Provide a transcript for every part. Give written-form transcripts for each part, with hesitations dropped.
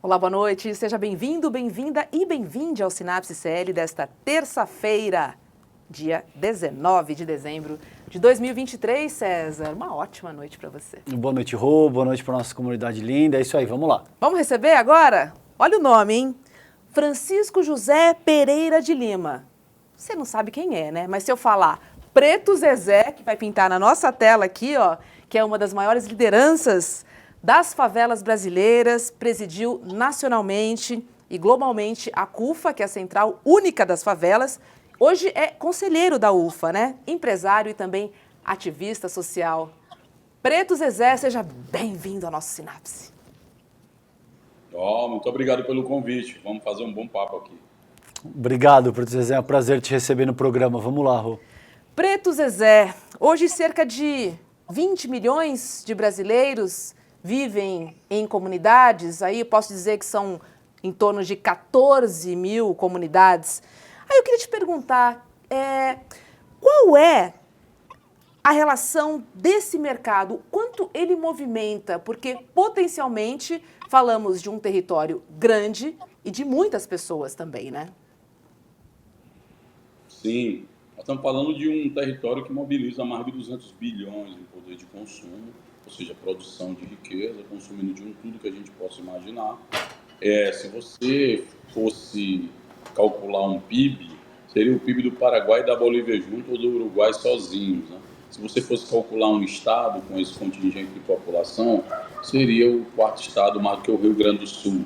Olá, boa noite. Seja bem-vindo, bem-vinda e bem-vinde ao Sinapse CL desta terça-feira, dia 19 de dezembro de 2023, César. Uma ótima noite para você. Boa noite, Rô. Boa noite para nossa comunidade linda. É isso aí, vamos lá. Vamos receber agora? Olha o nome, hein? Francisco José Pereira de Lima. Você não sabe quem é, né? Mas se eu falar Preto Zezé, que vai pintar na nossa tela aqui, ó, que é uma das maiores lideranças das favelas brasileiras, presidiu nacionalmente e globalmente a CUFA, que é a Central Única das Favelas. Hoje é conselheiro da UFA, né? Empresário e também ativista social. Preto Zezé, seja bem-vindo ao nosso Sinapse. Muito obrigado pelo convite. Vamos fazer um bom papo aqui. Obrigado, Preto Zezé. É um prazer te receber no programa. Vamos lá, Rô. Preto Zezé, hoje cerca de 20 milhões de brasileiros vivem em comunidades, aí eu posso dizer que são em torno de 14 mil comunidades. Aí eu queria te perguntar, qual é a relação desse mercado, quanto ele movimenta? Porque potencialmente falamos de um território grande e de muitas pessoas também, né? Sim, nós estamos falando de um território que mobiliza mais de 200 bilhões em poder de consumo, ou seja, produção de riqueza, consumindo de tudo que a gente possa imaginar. Se você fosse calcular um PIB, seria o PIB do Paraguai e da Bolívia junto ou do Uruguai sozinhos, né? Se você fosse calcular um estado com esse contingente de população, seria o quarto estado mais do que o Rio Grande do Sul.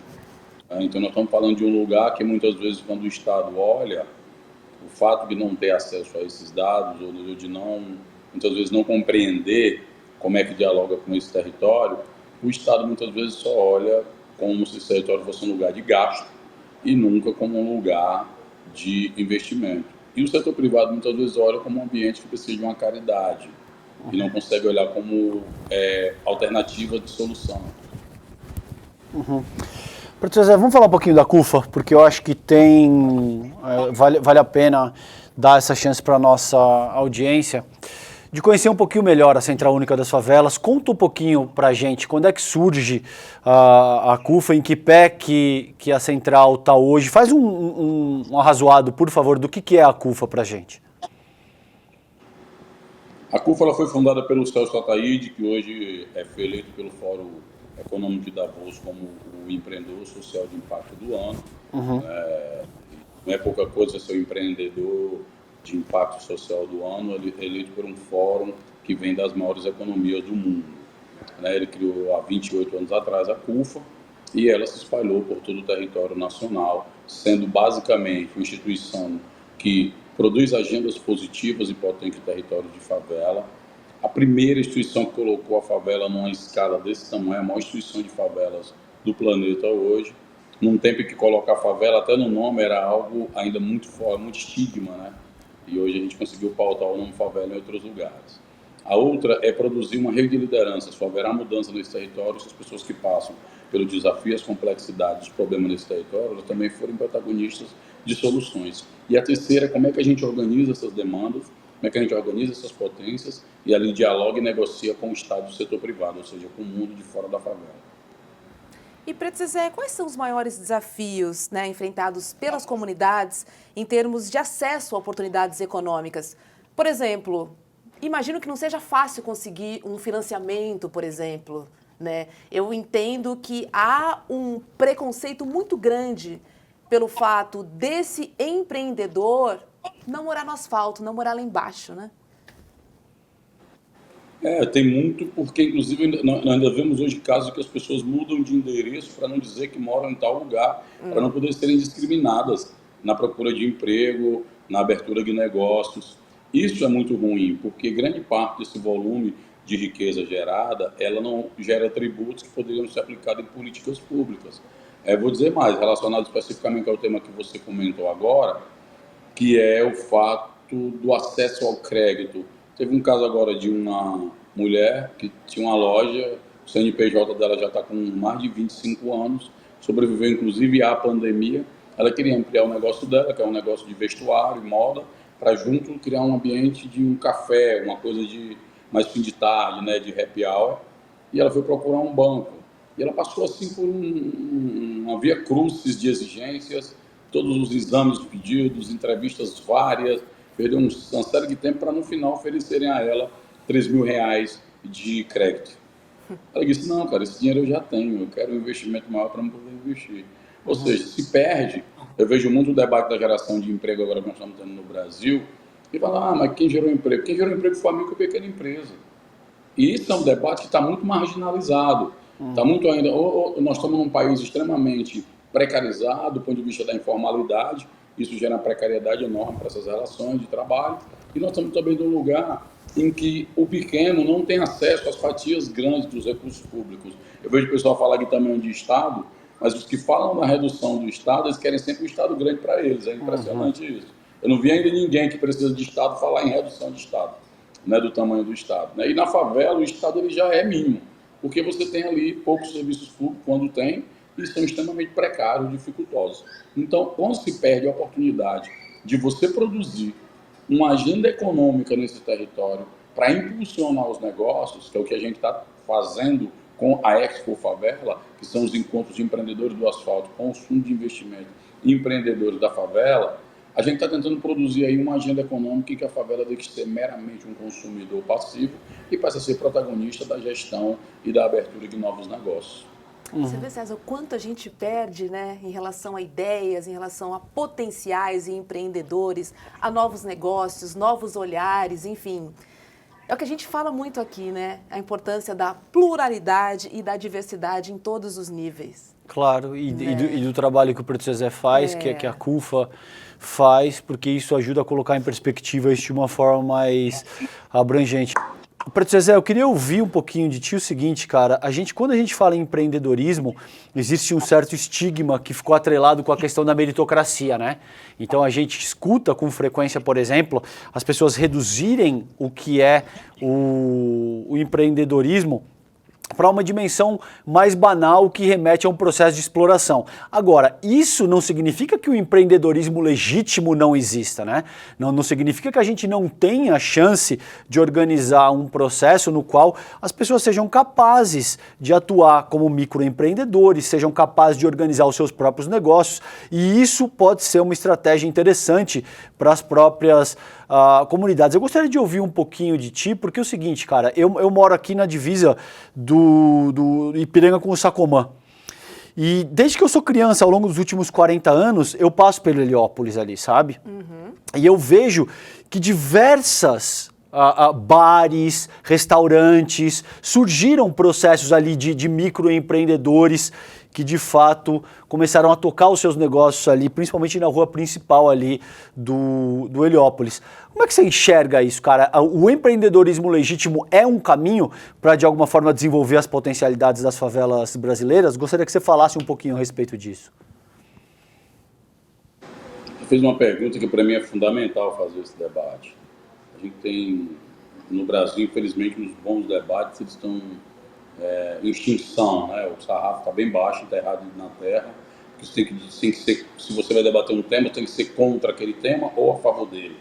Então nós estamos falando de um lugar que muitas vezes quando o estado olha, o fato de não ter acesso a esses dados ou de muitas vezes não compreender como é que dialoga com esse território, o estado muitas vezes só olha como se esse território fosse um lugar de gasto e nunca como um lugar de investimento. E o setor privado muitas vezes olha como um ambiente que precisa de uma caridade e não consegue olhar como alternativa de solução. Vamos falar um pouquinho da CUFA, porque eu acho que vale a pena dar essa chance para a nossa audiência de conhecer um pouquinho melhor a Central Única das Favelas. Conta um pouquinho para a gente quando é que surge a CUFA, em que pé que a Central está hoje. Faz um arrazoado, por favor, do que é a CUFA para a gente. A CUFA ela foi fundada pelo Celso Ataíde, que hoje foi eleito pelo Fórum Econômico de Davos como o empreendedor social de impacto do ano. Não é pouca coisa ser o empreendedor de impacto social do ano, eleito por um fórum que vem das maiores economias do mundo. Ele criou há 28 anos atrás a CUFA e ela se espalhou por todo o território nacional, sendo basicamente uma instituição que produz agendas positivas e potentes no território de favela. A primeira instituição que colocou a favela numa escala desse tamanho, a maior instituição de favelas do planeta hoje, num tempo em que colocar favela até no nome era algo ainda muito forte, muito estigma, né? E hoje a gente conseguiu pautar o nome favela em outros lugares. A outra é produzir uma rede de liderança. Só haverá mudança nesse território se as pessoas que passam pelo desafio, as complexidades, os problemas nesse território, elas também forem protagonistas de soluções. E a terceira, como é que a gente organiza essas demandas, como é que a gente organiza essas potências e ali dialoga e negocia com o Estado e o setor privado, ou seja, com o mundo de fora da favela. E, Preto Zezé, quais são os maiores desafios, né, enfrentados pelas comunidades em termos de acesso a oportunidades econômicas? Por exemplo, imagino que não seja fácil conseguir um financiamento, por exemplo, né? Eu entendo que há um preconceito muito grande pelo fato desse empreendedor não morar no asfalto, não morar lá embaixo, né? Tem muito, porque inclusive nós ainda vemos hoje casos que as pessoas mudam de endereço para não dizer que moram em tal lugar, para não poder serem discriminadas na procura de emprego, na abertura de negócios. Isso é muito ruim, porque grande parte desse volume de riqueza gerada, ela não gera tributos que poderiam ser aplicados em políticas públicas. Vou dizer mais, relacionado especificamente ao tema que você comentou agora, que é o fato do acesso ao crédito. Teve um caso agora de uma mulher que tinha uma loja, o CNPJ dela já está com mais de 25 anos, sobreviveu inclusive à pandemia. Ela queria ampliar o negócio dela, que é um negócio de vestuário e moda, para junto criar um ambiente de um café, uma coisa de mais fim de tarde, né, de happy hour. E ela foi procurar um banco. E ela passou assim por uma via crucis de exigências, todos os exames pedidos, entrevistas várias, perdeu uma série de tempo para no final oferecerem a ela R$ 3.000 de crédito. Ela disse, não, cara, esse dinheiro eu já tenho, eu quero um investimento maior para não poder investir. Ou seja, se perde, eu vejo muito o debate da geração de emprego agora que nós estamos tendo no Brasil, e fala, mas quem gerou emprego? Quem gerou emprego foi a micro e pequena empresa. E isso é um debate que está muito marginalizado. Está muito ainda. Ou nós estamos num país extremamente precarizado do ponto de vista da informalidade, isso gera uma precariedade enorme para essas relações de trabalho, e nós estamos também num lugar em que o pequeno não tem acesso às fatias grandes dos recursos públicos. Eu vejo o pessoal falar aqui também de Estado, mas os que falam da redução do Estado, eles querem sempre um Estado grande para eles. É impressionante isso. Eu não vi ainda ninguém que precisa de Estado falar em redução de Estado, né, do tamanho do Estado. Né? E na favela o Estado ele já é mínimo, porque você tem ali poucos serviços públicos, quando tem, e são extremamente precários, dificultosos. Então, quando se perde a oportunidade de você produzir uma agenda econômica nesse território para impulsionar os negócios, que é o que a gente está fazendo com a Expo Favela, que são os encontros de empreendedores do asfalto com os fundos de investimento e empreendedores da favela, a gente está tentando produzir aí uma agenda econômica em que a favela deixe de ser meramente um consumidor passivo e passe a ser protagonista da gestão e da abertura de novos negócios. Você vê, César, o quanto a gente perde, né, em relação a ideias, em relação a potenciais e empreendedores, a novos negócios, novos olhares, enfim. É o que a gente fala muito aqui, né? A importância da pluralidade e da diversidade em todos os níveis. Claro, e do trabalho que o Preto Zezé faz, que a CUFA faz, porque isso ajuda a colocar em perspectiva isso de uma forma mais abrangente. Preto Zezé, eu queria ouvir um pouquinho de ti o seguinte, cara, quando a gente fala em empreendedorismo, existe um certo estigma que ficou atrelado com a questão da meritocracia, né? Então a gente escuta com frequência, por exemplo, as pessoas reduzirem o que é o empreendedorismo para uma dimensão mais banal que remete a um processo de exploração. Agora, isso não significa que o empreendedorismo legítimo não exista, né? Não significa que a gente não tenha a chance de organizar um processo no qual as pessoas sejam capazes de atuar como microempreendedores, sejam capazes de organizar os seus próprios negócios, e isso pode ser uma estratégia interessante para as próprias comunidades. Eu gostaria de ouvir um pouquinho de ti, porque é o seguinte, cara, eu moro aqui na divisa do Ipiranga com o Sacomã. E desde que eu sou criança, ao longo dos últimos 40 anos, eu passo pelo Heliópolis ali, sabe? E eu vejo que diversas bares, restaurantes, surgiram processos ali de microempreendedores que de fato começaram a tocar os seus negócios ali, principalmente na rua principal ali do Heliópolis. Como é que você enxerga isso, cara? O empreendedorismo legítimo é um caminho para, de alguma forma, desenvolver as potencialidades das favelas brasileiras? Gostaria que você falasse um pouquinho a respeito disso. Você fez uma pergunta que para mim é fundamental fazer esse debate. A gente tem, no Brasil, infelizmente, uns bons debates, eles estão em extinção, né? O sarrafo está bem baixo, enterrado na terra. Isso tem que ser, se você vai debater um tema, tem que ser contra aquele tema ou a favor dele.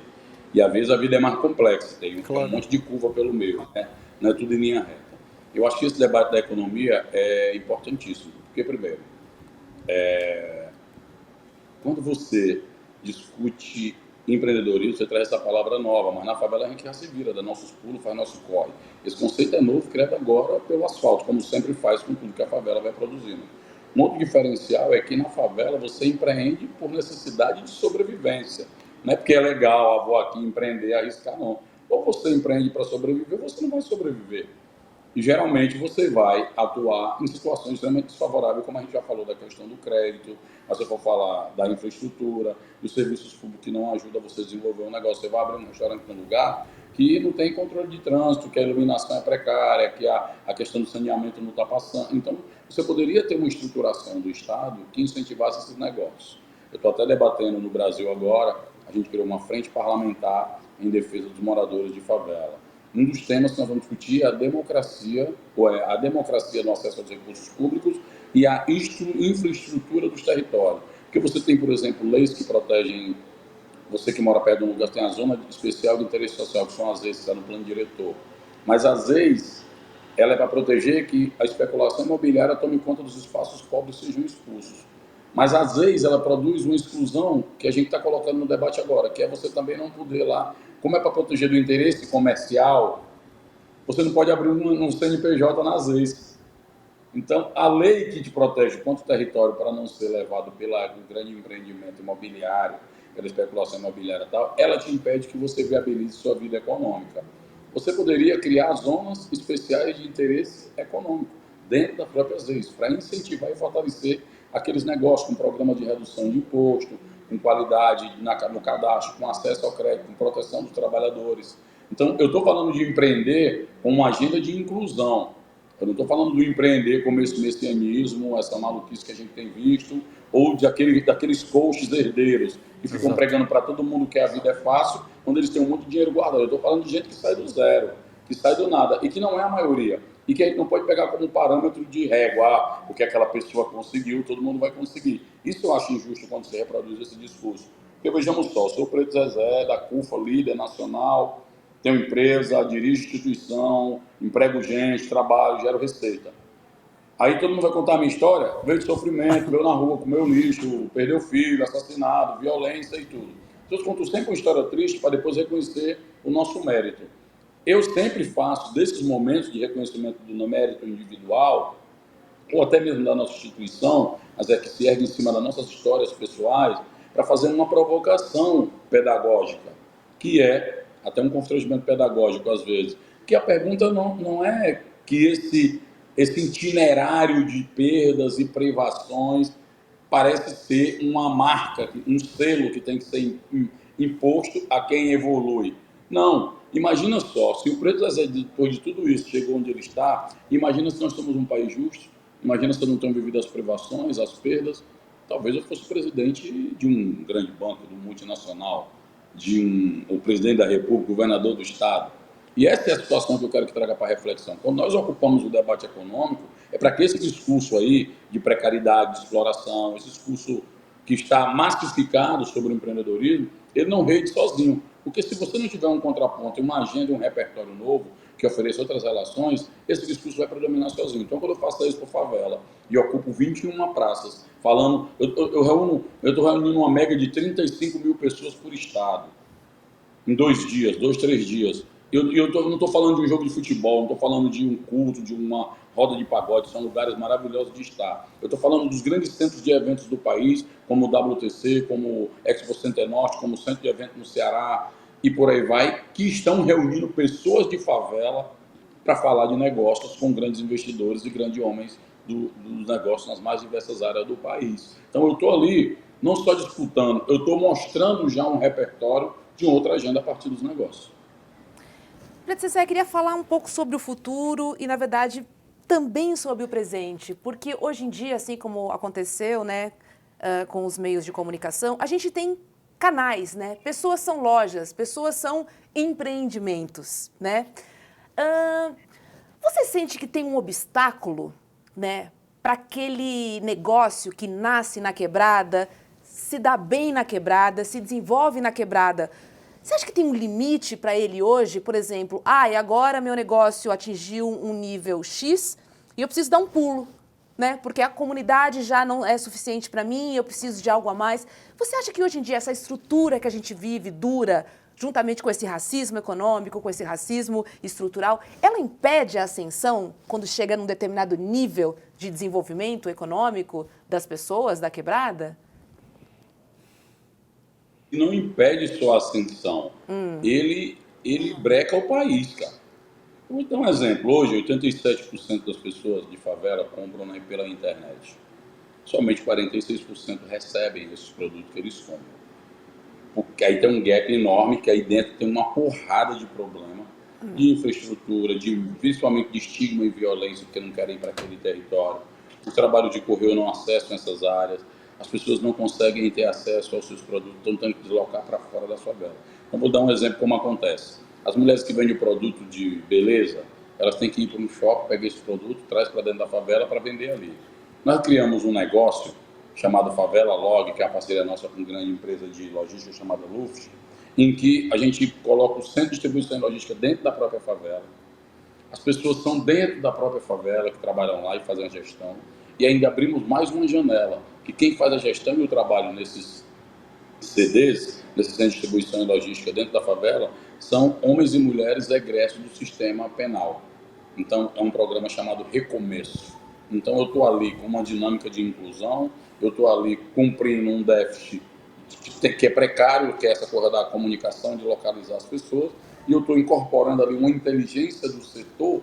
E às vezes a vida é mais complexa, tem um monte de curva pelo meio, né? Não é tudo em linha reta. Eu acho que esse debate da economia é importantíssimo, porque, primeiro, quando você discute empreendedorismo, você traz essa palavra nova, mas na favela a gente já se vira, dá nossos pulos, faz nosso corre. Esse conceito é novo, criado agora pelo asfalto, como sempre faz com tudo que a favela vai produzindo. Um outro diferencial é que na favela você empreende por necessidade de sobrevivência. Não é porque é legal, vou aqui empreender, arriscar, não. Ou você empreende para sobreviver, ou você não vai sobreviver. E geralmente você vai atuar em situações extremamente desfavoráveis, como a gente já falou da questão do crédito, mas se eu for falar da infraestrutura, dos serviços públicos que não ajudam você a desenvolver um negócio. Você vai abrir um restaurante num lugar que não tem controle de trânsito, que a iluminação é precária, que a questão do saneamento não está passando. Então, você poderia ter uma estruturação do Estado que incentivasse esses negócios. Eu estou até debatendo no Brasil agora, a gente criou uma frente parlamentar em defesa dos moradores de favela. Um dos temas que nós vamos discutir é a democracia no acesso aos recursos públicos e a infraestrutura dos territórios. Porque você tem, por exemplo, leis que protegem você que mora perto de um lugar, tem a zona especial de interesse social, que são as EIs, que está no plano diretor. Mas as EIs, ela é para proteger que a especulação imobiliária tome conta dos espaços pobres e sejam expulsos. Mas, às vezes, ela produz uma exclusão que a gente está colocando no debate agora, que é você também não poder lá, como é para proteger do interesse comercial, você não pode abrir um CNPJ nas leis. Então, a lei que te protege contra o território para não ser levado pelo grande empreendimento imobiliário, pela especulação imobiliária e tal, ela te impede que você viabilize sua vida econômica. Você poderia criar zonas especiais de interesse econômico dentro das próprias leis, para incentivar e fortalecer aqueles negócios com programa de redução de imposto, com qualidade no cadastro, com acesso ao crédito, com proteção dos trabalhadores. Então, eu estou falando de empreender com uma agenda de inclusão. Eu não estou falando do empreender como esse messianismo, essa maluquice que a gente tem visto, ou daqueles coaches herdeiros que ficam pregando para todo mundo que a vida é fácil, quando eles têm um monte de dinheiro guardado. Eu estou falando de gente que sai do zero, que sai do nada, e que não é a maioria. E que a gente não pode pegar como parâmetro de régua, porque aquela pessoa conseguiu, todo mundo vai conseguir. Isso eu acho injusto quando se reproduz esse discurso. Porque vejamos só, sou o Preto Zezé, da CUFA, líder nacional, tenho empresa, dirijo instituição, emprego gente, trabalho, gero receita. Aí todo mundo vai contar a minha história, veio de sofrimento, veio na rua, comeu lixo, perdeu filho, assassinado, violência e tudo. Então eu conto sempre uma história triste para depois reconhecer o nosso mérito. Eu sempre faço desses momentos de reconhecimento do mérito individual, ou até mesmo da nossa instituição, mas é que se ergue em cima das nossas histórias pessoais, para fazer uma provocação pedagógica, que é até um constrangimento pedagógico às vezes, que a pergunta não é que esse itinerário de perdas e privações parece ser uma marca, um selo que tem que ser imposto a quem evolui. Não, imagina só, se o Preto Zezé, depois de tudo isso, chegou onde ele está, imagina se nós somos um país justo, imagina se eu não tenho vivido as privações, as perdas. Talvez eu fosse presidente de um grande banco, de um multinacional, o presidente da República, o governador do Estado. E essa é a situação que eu quero que traga para a reflexão. Quando nós ocupamos o debate econômico, é para que esse discurso aí de precariedade, de exploração, esse discurso que está massificado sobre o empreendedorismo, ele não reide sozinho. Porque se você não tiver um contraponto, uma agenda, um repertório novo, que ofereça outras relações, esse discurso vai predominar sozinho. Então, quando eu faço isso por favela e ocupo 21 praças, falando, eu estou reunindo uma média de 35 mil pessoas por estado, em 2 dias, 2, 3 dias. Eu não estou falando de um jogo de futebol, não estou falando de um culto, de uma roda de pagode, são lugares maravilhosos de estar. Eu estou falando dos grandes centros de eventos do país, como o WTC, como o Expo Center Norte, como o centro de evento no Ceará, e por aí vai, que estão reunindo pessoas de favela para falar de negócios com grandes investidores e grandes homens dos negócios nas mais diversas áreas do país. Então eu estou ali, não só disputando, eu estou mostrando já um repertório de outra agenda a partir dos negócios. Preto Zezé, queria falar um pouco sobre o futuro e, na verdade, também sobre o presente, porque hoje em dia, assim como aconteceu, né, com os meios de comunicação, a gente tem canais, né? Pessoas são lojas, pessoas são empreendimentos, né? Você sente que tem um obstáculo, né, para aquele negócio que nasce na quebrada, se dá bem na quebrada, se desenvolve na quebrada? Você acha que tem um limite para ele hoje? Por exemplo, e agora meu negócio atingiu um nível X e eu preciso dar um pulo, né? Porque a comunidade já não é suficiente para mim, eu preciso de algo a mais. Você acha que hoje em dia essa estrutura que a gente vive, dura, juntamente com esse racismo econômico, com esse racismo estrutural, ela impede a ascensão quando chega num determinado nível de desenvolvimento econômico das pessoas da quebrada? Não impede só a ascensão, ele breca o país, cara. Eu vou dar um exemplo. Hoje, 87% das pessoas de favela compram pela internet. Somente 46% recebem esses produtos que eles compram. Porque aí tem um gap enorme, que aí dentro tem uma porrada de problema de infraestrutura, principalmente de estigma e violência, porque não querem ir para aquele território. O trabalho de correio não acessam essas áreas. As pessoas não conseguem ter acesso aos seus produtos, estão tendo que deslocar para fora da favela. Então, vou dar um exemplo como acontece. As mulheres que vendem produto de beleza, elas têm que ir para um shopping, pegar esse produto, traz para dentro da favela para vender ali. Nós criamos um negócio chamado Favela Log, que é uma parceria nossa com uma grande empresa de logística chamada Luft, em que a gente coloca o centro de distribuição e logística dentro da própria favela. as pessoas são dentro da própria favela que trabalham lá e fazem a gestão. E ainda abrimos mais uma janela, que quem faz a gestão e o trabalho nesses CDs, nesses centros de distribuição e logística dentro da favela, são homens e mulheres egressos do sistema penal. Então, é um programa chamado Recomeço. Então, eu estou ali com uma dinâmica de inclusão, eu estou ali cumprindo um déficit que é precário, que é essa coisa da comunicação, de localizar as pessoas, e eu estou incorporando ali uma inteligência do setor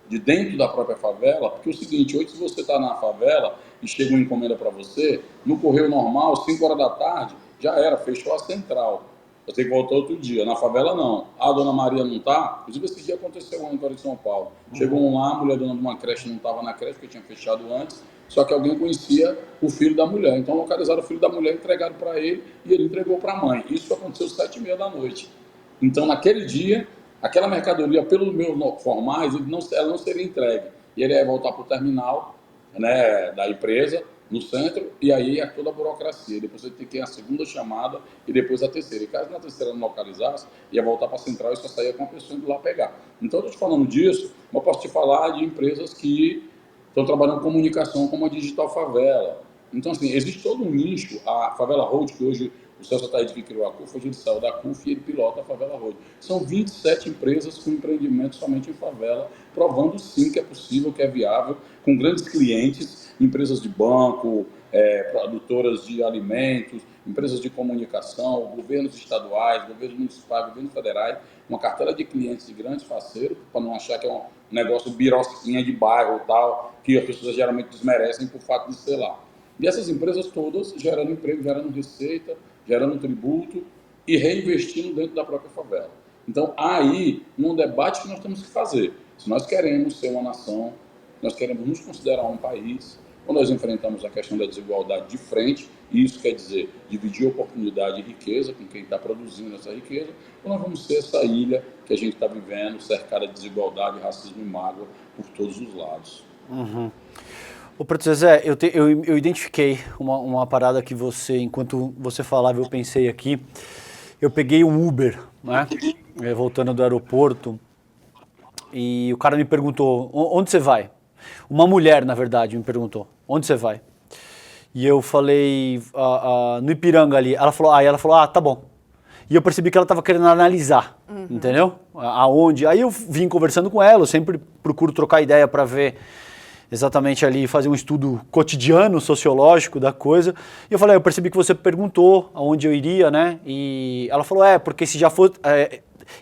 de dentro da própria favela, porque é o seguinte, hoje se você está na favela e chega uma encomenda para você, no correio normal, 5 horas da tarde, já era, fechou a central. Você tem que voltar outro dia. Na favela, não. A dona Maria não está. Inclusive, esse dia aconteceu agora em São Paulo. Chegou um lá, a mulher dona de uma creche não estava na creche, porque tinha fechado antes, só que alguém conhecia o filho da mulher. Então, localizaram o filho da mulher, entregaram para ele e ele entregou para a mãe. Isso aconteceu às 7h30 da noite. Então, naquele dia, aquela mercadoria, pelos meus formais, ela não seria entregue. E ele ia voltar para o terminal, né, da empresa, no centro, e aí é toda a burocracia. Depois você tem que ir a segunda chamada e depois a terceira. E caso na terceira não localizasse, ia voltar para a central e só saía com a pessoa indo lá pegar. Então, eu estou te falando disso, mas eu posso te falar de empresas que estão trabalhando comunicação como a Digital Favela. Então, assim, existe todo um nicho. A Favela Road, que hoje o Celso Ataíde que criou a CUF, hoje ele saiu da CUF e ele pilota a Favela Road. São 27 empresas com empreendimento somente em favela, provando sim que é possível, que é viável, com grandes clientes, empresas de banco, produtoras de alimentos, empresas de comunicação, governos estaduais, governos municipais, governos federais, uma cartela de clientes de grandes parceiros, para não achar que é um negócio birosquinha de bairro e tal, que as pessoas geralmente desmerecem por fato de ser lá. E essas empresas todas gerando emprego, gerando receita, gerando tributo e reinvestindo dentro da própria favela. Então, aí um debate que nós temos que fazer. Se nós queremos ser uma nação, nós queremos nos considerar um país, quando nós enfrentamos a questão da desigualdade de frente, e isso quer dizer dividir oportunidade e riqueza com quem está produzindo essa riqueza, ou nós vamos ser essa ilha que a gente está vivendo, cercada de desigualdade, racismo e mágoa por todos os lados. Uhum. Ô, Preto Zezé, eu identifiquei uma parada que você, enquanto você falava, eu pensei aqui. Eu peguei um Uber, né, voltando do aeroporto, e o cara me perguntou, onde você vai? Uma mulher, na verdade, me perguntou, onde você vai? E eu falei, no Ipiranga ali. Ela falou, tá bom. E eu percebi que ela estava querendo analisar, entendeu? Aonde. Aí eu vim conversando com ela, eu sempre procuro trocar ideia para ver exatamente ali, fazer um estudo cotidiano, sociológico da coisa. E eu falei, eu percebi que você perguntou aonde eu iria, né? E ela falou, porque se já for...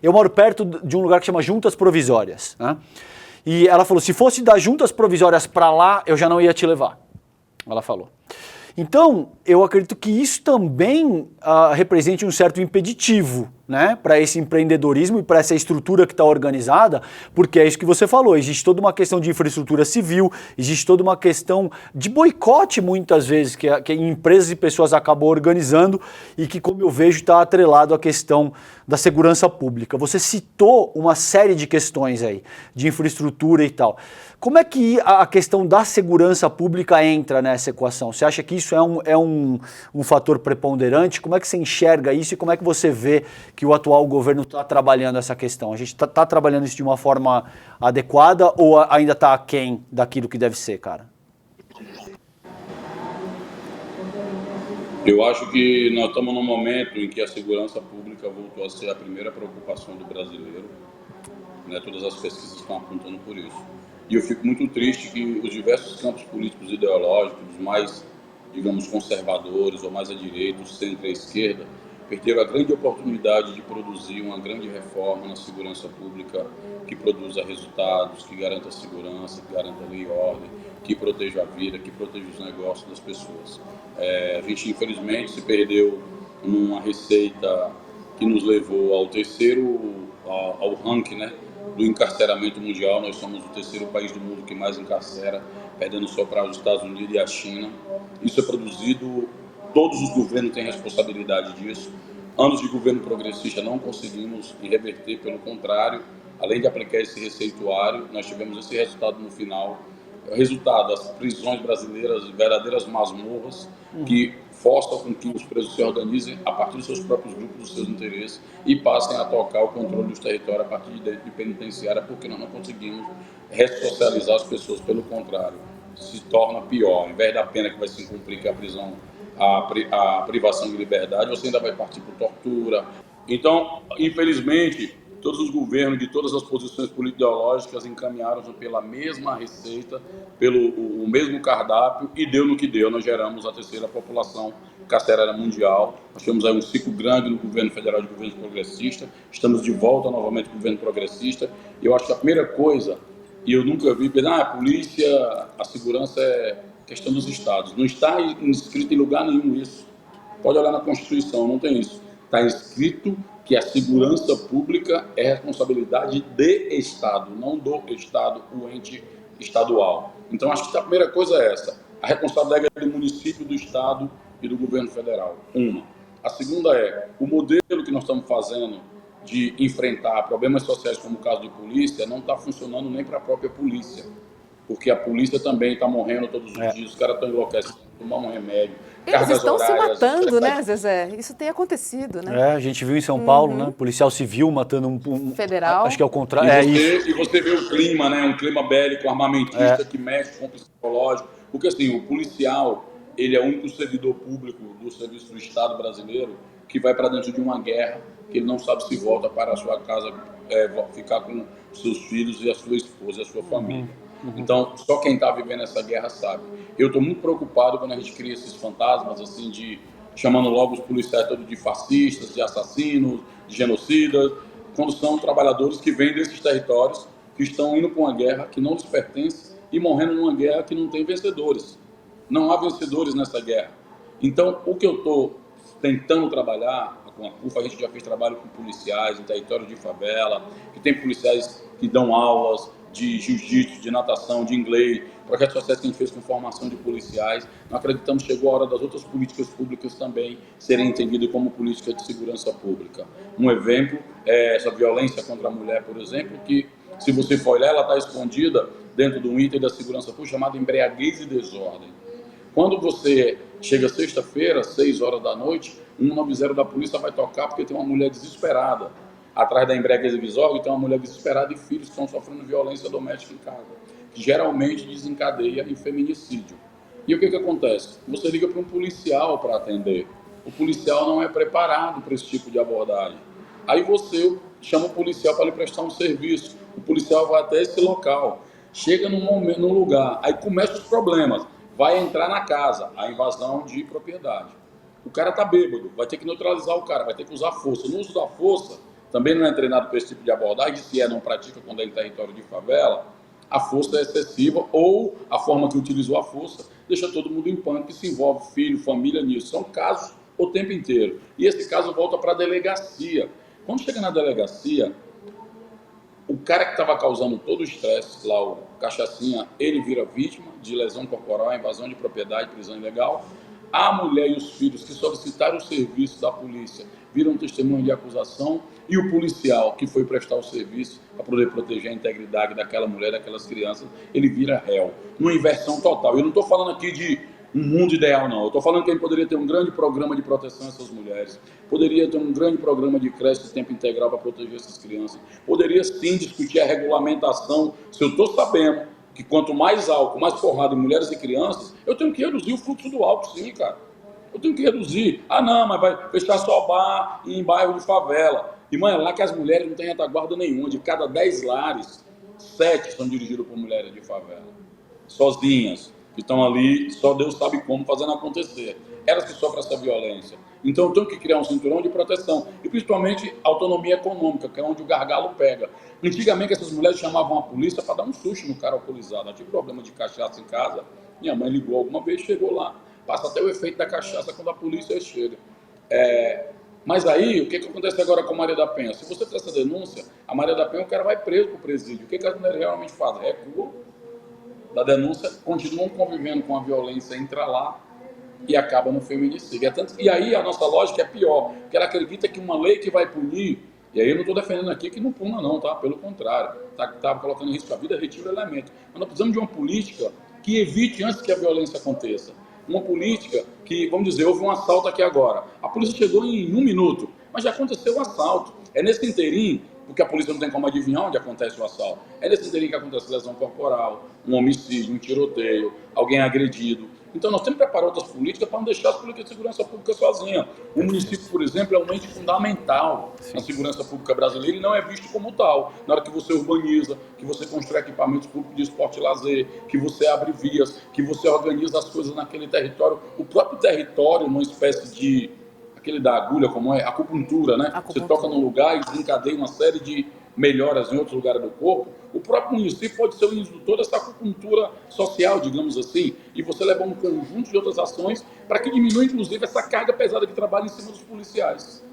eu moro perto de um lugar que chama Juntas Provisórias, né? E ela falou, se fosse das Juntas Provisórias para lá, eu já não ia te levar. Ela falou. Então, eu acredito que isso também represente um certo impeditivo, né, para esse empreendedorismo e para essa estrutura que está organizada, porque é isso que você falou, existe toda uma questão de infraestrutura civil, existe toda uma questão de boicote, muitas vezes, que empresas e pessoas acabam organizando e que, como eu vejo, está atrelado à questão da segurança pública. Você citou uma série de questões aí, de infraestrutura e tal. Como é que a questão da segurança pública entra nessa equação? Você acha que isso é um fator preponderante? Como é que você enxerga isso e como é que você vê que o atual governo está trabalhando essa questão? A gente está trabalhando isso de uma forma adequada ou ainda está aquém daquilo que deve ser, cara? Eu acho que nós estamos num momento em que a segurança pública voltou a ser a primeira preocupação do brasileiro, né? Todas as pesquisas estão apontando por isso. E eu fico muito triste que os diversos campos políticos ideológicos, os mais, digamos, conservadores ou mais à direita, o centro e a esquerda, perderam a grande oportunidade de produzir uma grande reforma na segurança pública que produza resultados, que garanta segurança, que garanta lei e ordem, que proteja a vida, que proteja os negócios das pessoas. A gente, infelizmente, se perdeu numa receita que nos levou ao ranking, né, do encarceramento mundial. Nós somos o terceiro país do mundo que mais encarcera, perdendo só para os Estados Unidos e a China. Isso é produzido, todos os governos têm responsabilidade disso. Anos de governo progressista não conseguimos reverter, pelo contrário, além de aplicar esse receituário, nós tivemos esse resultado no final. O resultado, as prisões brasileiras, verdadeiras masmorras, que força com que os presos se organizem a partir dos seus próprios grupos, dos seus interesses, e passem a tocar o controle dos territórios a partir de penitenciária, porque nós não conseguimos ressocializar as pessoas. Pelo contrário, se torna pior. Ao invés da pena que vai se cumprir, que é a prisão, a privação de liberdade, você ainda vai partir por tortura. Então, infelizmente, todos os governos de todas as posições político-ideológicas encaminharam-se pela mesma receita, pelo o mesmo cardápio, e deu no que deu. Nós geramos a terceira população carcerária mundial. Nós temos aí um ciclo grande no governo federal de governo progressista. Estamos de volta novamente ao governo progressista. E eu acho que a primeira coisa, e eu nunca vi, a polícia, a segurança é questão dos estados. Não está inscrito em lugar nenhum isso. Pode olhar na Constituição, não tem isso. Está escrito que a segurança pública é responsabilidade de Estado, não do Estado, o ente estadual. Então, acho que a primeira coisa é essa. A responsabilidade é do município, do Estado e do governo federal. Uma. A segunda é, o modelo que nós estamos fazendo de enfrentar problemas sociais, como o caso de polícia, não está funcionando nem para a própria polícia. Porque a polícia também está morrendo todos os dias, os caras estão enlouquecendo, tomando um remédio. Eles estão se matando, né, Zezé? Isso tem acontecido, né? A gente viu em São Paulo, né? Policial civil matando um federal. Acho que é o contrário. E você vê o clima, né? Um clima bélico, armamentista, que mexe com o psicológico. Porque, assim, o policial, ele é o único servidor público do serviço do Estado brasileiro que vai para dentro de uma guerra, que ele não sabe se volta para a sua casa, ficar com seus filhos e a sua esposa e a sua família. Então, só quem está vivendo essa guerra sabe. Eu estou muito preocupado quando a gente cria esses fantasmas, assim, chamando logo os policiais todos de fascistas, de assassinos, de genocidas, quando são trabalhadores que vêm desses territórios, que estão indo para uma guerra que não lhes pertence e morrendo numa guerra que não tem vencedores. Não há vencedores nessa guerra. Então, o que eu estou tentando trabalhar com a CUFA, a gente já fez trabalho com policiais em território de favela, que tem policiais que dão aulas de jiu-jitsu, de natação, de inglês, projetos sociais que a gente fez com formação de policiais. Nós acreditamos que chegou a hora das outras políticas públicas também serem entendidas como política de segurança pública. Um exemplo é essa violência contra a mulher, por exemplo, que, se você for olhar, ela está escondida dentro de um item da segurança pública chamado embriaguez e desordem. Quando você chega sexta-feira, 6 horas da noite, 190 da polícia vai tocar porque tem uma mulher desesperada. Atrás da embriaguez e desordem tem uma mulher desesperada e filhos que estão sofrendo violência doméstica em casa, que geralmente desencadeia em feminicídio. E o que acontece? Você liga para um policial para atender. O policial não é preparado para esse tipo de abordagem. Aí você chama o policial para lhe prestar um serviço. O policial vai até esse local, chega num lugar, aí começam os problemas. Vai entrar na casa, a invasão de propriedade. O cara está bêbado, vai ter que neutralizar o cara, vai ter que usar força. No uso da força, também não é treinado para esse tipo de abordagem, se não pratica quando é em território de favela, a força é excessiva ou a forma que utilizou a força deixa todo mundo em pânico, que se envolve filho, família nisso. São casos o tempo inteiro. E esse caso volta para a delegacia. Quando chega na delegacia, o cara que estava causando todo o estresse, lá o cachacinha, ele vira vítima de lesão corporal, invasão de propriedade, prisão ilegal. A mulher e os filhos que solicitaram o serviço da polícia viram testemunho de acusação e o policial que foi prestar o serviço para poder proteger a integridade daquela mulher, daquelas crianças, ele vira réu. Numa inversão total. Eu não estou falando aqui de um mundo ideal, não. Eu estou falando que a gente poderia ter um grande programa de proteção a essas mulheres. Poderia ter um grande programa de creche de tempo integral para proteger essas crianças. Poderia, sim, discutir a regulamentação. Se eu estou sabendo que quanto mais álcool, mais porrada em mulheres e crianças, eu tenho que reduzir o fluxo do álcool, sim, cara. Eu tenho que reduzir. Ah, não, mas vai fechar só bar em bairro de favela. E, mãe, é lá que as mulheres não têm retaguarda nenhuma. De cada 10 lares, 7 são dirigidos por mulheres de favela. Sozinhas, que estão ali, só Deus sabe como, fazendo acontecer. Elas que sofrem essa violência. Então, eu tenho que criar um cinturão de proteção. E, principalmente, autonomia econômica, que é onde o gargalo pega. Antigamente, essas mulheres chamavam a polícia para dar um susto no cara alcoolizado. Tinha problema de cachaça em casa. Minha mãe ligou alguma vez, chegou lá. Passa até o efeito da cachaça quando a polícia chega. Mas aí, o que acontece agora com a Maria da Penha? Se você faz essa denúncia, a Maria da Penha, o cara vai preso para o presídio. O que as mulheres realmente fazem? Recua da denúncia, continuam convivendo com a violência, entra lá e acaba no feminicídio. E aí a nossa lógica é pior, porque ela acredita que uma lei que vai punir, e aí eu não estou defendendo aqui que não puna não, tá? Pelo contrário, tá colocando em risco a vida, retira o elemento. Mas nós precisamos de uma política que evite antes que a violência aconteça. uma política que, vamos dizer, houve um assalto aqui agora. A polícia chegou em 1 minuto, mas já aconteceu o assalto. É nesse interim, porque a polícia não tem como adivinhar onde acontece o assalto, é nesse interim que acontece lesão corporal, um homicídio, um tiroteio, alguém agredido. Então, nós temos que preparar outras políticas para não deixar as políticas de segurança pública sozinhas. O município, por exemplo, é um ente fundamental na segurança pública brasileira e não é visto como tal. Na hora que você urbaniza, que você constrói equipamentos públicos de esporte e lazer, que você abre vias, que você organiza as coisas naquele território, o próprio território, numa espécie de aquele da agulha, como é, acupuntura, né? Você toca num lugar e desencadeia uma série de melhoras em outros lugares do corpo. O próprio município pode ser o indutor dessa acupuntura social, digamos assim, e você levar um conjunto de outras ações para que diminua, inclusive, essa carga pesada que trabalha em cima dos policiais.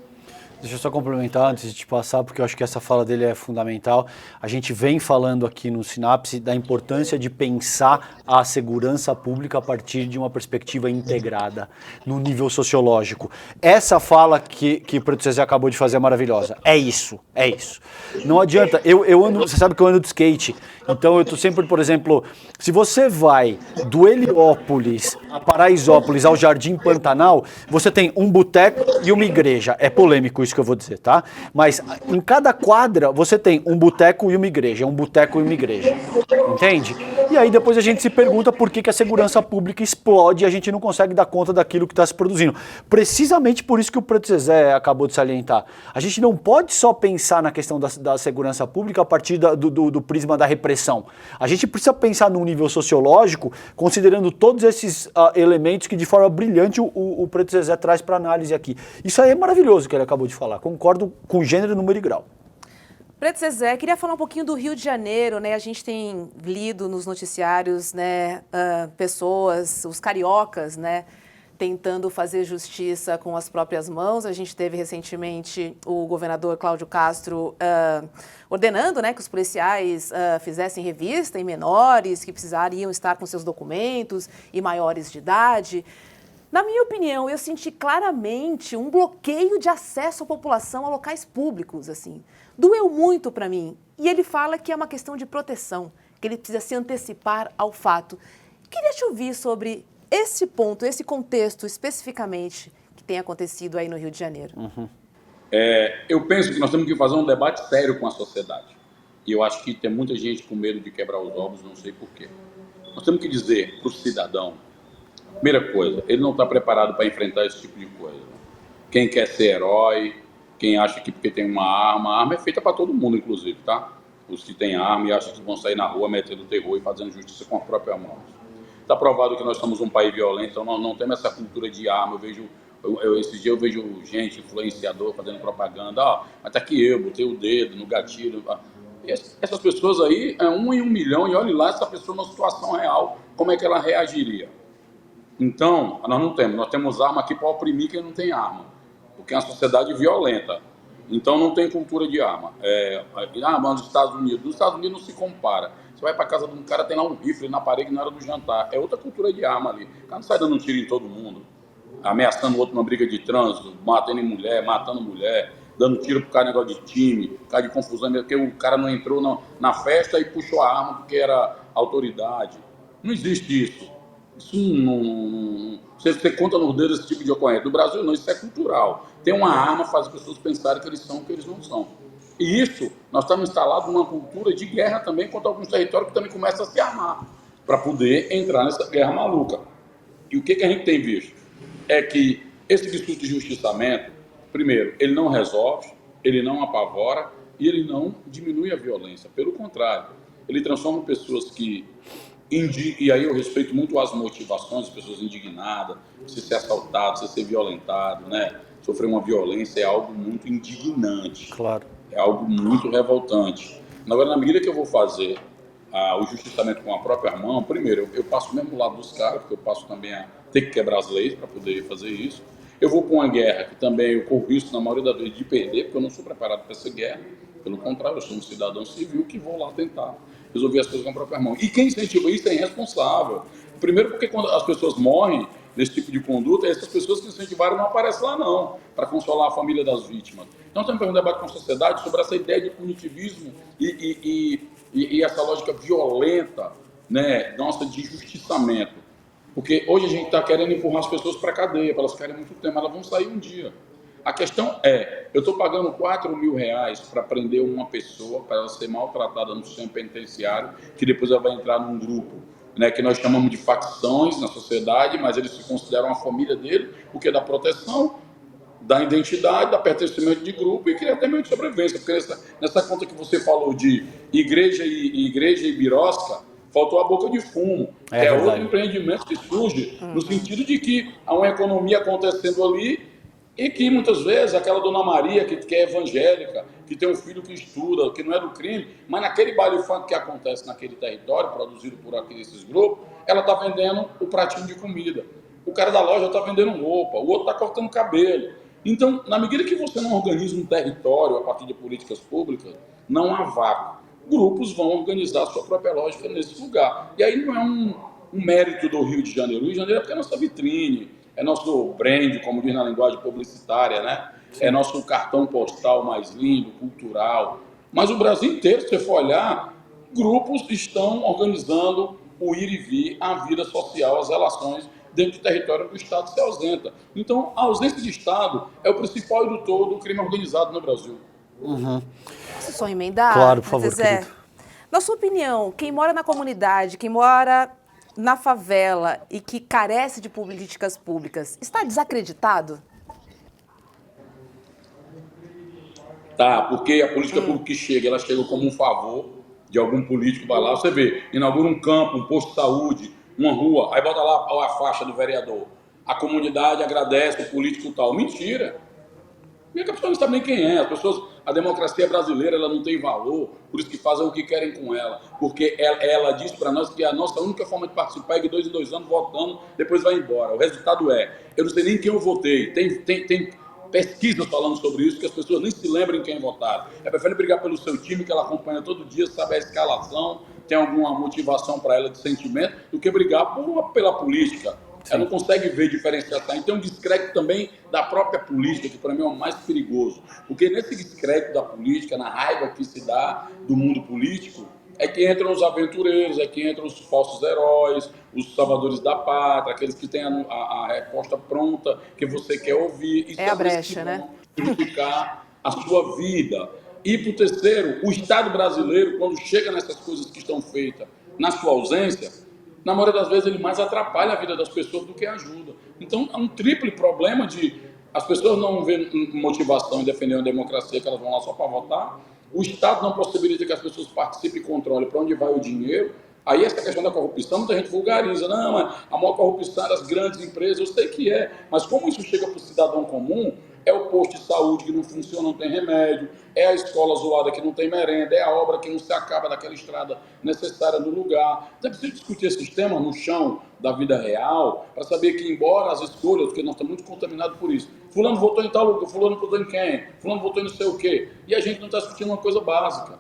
Deixa eu só complementar antes de te passar, porque eu acho que essa fala dele é fundamental. A gente vem falando aqui no Sinapse da importância de pensar a segurança pública a partir de uma perspectiva integrada, no nível sociológico. Essa fala que o Preto Zezé acabou de fazer é maravilhosa. É isso, é isso. Não adianta, eu ando, você sabe que eu ando de skate, então eu tô sempre, por exemplo, se você vai do Heliópolis a Paraisópolis ao Jardim Pantanal, você tem um boteco e uma igreja. É polêmico isso que eu vou dizer, tá? Mas em cada quadra você tem um boteco e uma igreja, um boteco e uma igreja. Entende? E aí depois a gente se pergunta por que a segurança pública explode e a gente não consegue dar conta daquilo que está se produzindo. Precisamente por isso que o Preto Zezé acabou de salientar. A gente não pode só pensar na questão da segurança pública a partir do prisma da repressão. A gente precisa pensar num nível sociológico, considerando todos esses elementos que de forma brilhante o Preto Zezé traz para análise aqui. Isso aí é maravilhoso que ele acabou de falar. Concordo com gênero, número e grau. Preto Zezé, queria falar um pouquinho do Rio de Janeiro, né? A gente tem lido nos noticiários, né, pessoas, os cariocas, né, tentando fazer justiça com as próprias mãos. A gente teve recentemente o governador Cláudio Castro ordenando, né, que os policiais fizessem revista em menores que precisariam estar com seus documentos e maiores de idade. Na minha opinião, eu senti claramente um bloqueio de acesso à população a locais públicos, assim. Doeu muito para mim. E ele fala que é uma questão de proteção, que ele precisa se antecipar ao fato. Queria te ouvir sobre esse ponto, esse contexto especificamente que tem acontecido aí no Rio de Janeiro. Uhum. Eu penso que nós temos que fazer um debate sério com a sociedade. E eu acho que tem muita gente com medo de quebrar os ovos, não sei porquê. Nós temos que dizer para o cidadão, primeira coisa, ele não está preparado para enfrentar esse tipo de coisa. Quem quer ser herói, quem acha que porque tem uma arma, a arma é feita para todo mundo, inclusive, tá? Os que têm arma e acham que vão sair na rua metendo terror e fazendo justiça com a própria mão. Está provado que nós somos um país violento, então nós não temos essa cultura de arma. Esses dias eu vejo gente, influenciador, fazendo propaganda, mas tá aqui eu, botei o dedo no gatilho. E essas pessoas aí, é 1 em 1 milhão, e olhe lá essa pessoa numa situação real, como é que ela reagiria? Então, nós temos arma aqui para oprimir quem não tem arma, porque é uma sociedade violenta, então não tem cultura de arma. Mas nos Estados Unidos não se compara. Você vai para casa de um cara, tem lá um rifle na parede na hora do jantar, é outra cultura de arma ali. O cara não sai dando um tiro em todo mundo, ameaçando o outro numa briga de trânsito, matando mulher, dando tiro pro cara, negócio de time, por causa de confusão, porque o cara não entrou na festa e puxou a arma porque era autoridade. Não existe isso. Isso não, você conta nos dedos esse tipo de ocorrência. No Brasil não, isso é cultural. Ter uma arma faz as pessoas pensarem que eles são o que eles não são. E isso, nós estamos instalados numa cultura de guerra também contra alguns territórios que também começam a se armar para poder entrar nessa guerra maluca. E o que a gente tem visto? É que esse discurso de justiçamento, primeiro, ele não resolve, ele não apavora e ele não diminui a violência. Pelo contrário, ele transforma pessoas que... E aí eu respeito muito as motivações das pessoas indignadas, você ser assaltado, você ser violentado, né? Sofrer uma violência é algo muito indignante. Claro. É algo muito revoltante. Agora, na medida que eu vou fazer o justiçamento com a própria mão, primeiro, eu passo mesmo do lado dos caras, porque eu passo também a ter que quebrar as leis para poder fazer isso. Eu vou para uma guerra que também eu corro risco, na maioria das vezes, de perder, porque eu não sou preparado para essa guerra. Pelo contrário, eu sou um cidadão civil que vou lá tentar resolver as coisas com a própria mão. E quem incentiva isso é irresponsável. Primeiro porque quando as pessoas morrem desse tipo de conduta, essas pessoas que incentivaram não aparecem lá não, para consolar a família das vítimas. Então temos que ter um debate com a sociedade sobre essa ideia de punitivismo e essa lógica violenta, né, nossa, de justiçamento. Porque hoje a gente está querendo empurrar as pessoas para a cadeia, para elas ficarem muito tempo, elas vão sair um dia. A questão é, eu estou pagando R$ 4.000 para prender uma pessoa, para ela ser maltratada no sistema penitenciário, que depois ela vai entrar num grupo, né, que nós chamamos de facções na sociedade, mas eles se consideram a família dele, porque é da proteção, da identidade, da pertencimento de grupo e cria até meio de sobrevivência. Porque nessa conta que você falou de igreja e birosca, faltou a boca de fumo, que é outro empreendimento que surge no sentido de que há uma economia acontecendo ali e que muitas vezes aquela dona Maria que é evangélica, que tem um filho que estuda, que não é do crime, mas naquele baile funk que acontece naquele território, produzido por esses grupos, ela está vendendo o pratinho de comida. O cara da loja está vendendo roupa, o outro está cortando cabelo. Então, na medida que você não organiza um território a partir de políticas públicas, não há vácuo. Grupos vão organizar a sua própria lógica nesse lugar. E aí não é um mérito do Rio de Janeiro. O Rio de Janeiro é porque é nossa vitrine, é nosso brand, como diz na linguagem publicitária, né? É nosso cartão postal mais lindo, cultural. Mas o Brasil inteiro, se você for olhar, grupos estão organizando o ir e vir, a vida social, as relações dentro do território do Estado se ausenta. Então, a ausência de Estado é o principal indutor do crime organizado no Brasil. Posso só emendar? Claro, por favor, Zezé, querido. na sua opinião, quem mora na comunidade, quem mora na favela e que carece de políticas públicas, está desacreditado? Tá, porque a política pública que chega, ela chega como um favor de algum político, vai lá, você vê, inaugura um campo, um posto de saúde, uma rua, aí bota lá a faixa do vereador. A comunidade agradece o político tal. Mentira! E a pessoa não sabe nem quem é. As pessoas, a democracia brasileira, ela não tem valor, por isso que fazem o que querem com ela. Porque ela diz para nós que a nossa única forma de participar é de 2 em 2 anos votando, depois vai embora. O resultado é, eu não sei nem quem eu votei. Tem pesquisas falando sobre isso, que as pessoas nem se lembram em quem votaram. É preferível brigar pelo seu time, que ela acompanha todo dia, sabe a escalação, tem alguma motivação para ela de sentimento, do que brigar pela política. Sim. Ela não consegue ver diferenciação. E tem um descrédito também da própria política, que para mim é o mais perigoso. Porque nesse descrédito da política, na raiva que se dá do mundo político, é que entram os aventureiros, é que entram os falsos heróis, os salvadores da pátria, aqueles que têm a resposta pronta, que você quer ouvir. Isso é a brecha, né? Purificar a sua vida. E, por terceiro, o Estado brasileiro, quando chega nessas coisas que estão feitas na sua ausência, na maioria das vezes ele mais atrapalha a vida das pessoas do que ajuda. Então, é um triplo problema de as pessoas não vêem motivação em defender uma democracia, que elas vão lá só para votar, o Estado não possibilita que as pessoas participem e controlem para onde vai o dinheiro. Aí essa questão da corrupção, muita gente vulgariza. Não, mas a maior corrupção é das grandes empresas, eu sei que é, mas como isso chega para o cidadão comum, é o posto de saúde que não funciona, não tem remédio, é a escola zoada que não tem merenda, é a obra que não se acaba daquela estrada necessária no lugar. Então é preciso discutir esse tema no chão da vida real, para saber que, embora as escolhas, porque nós estamos muito contaminados por isso, fulano votou em tal lugar, fulano votou em quem, fulano votou em não sei o quê, e a gente não está discutindo uma coisa básica.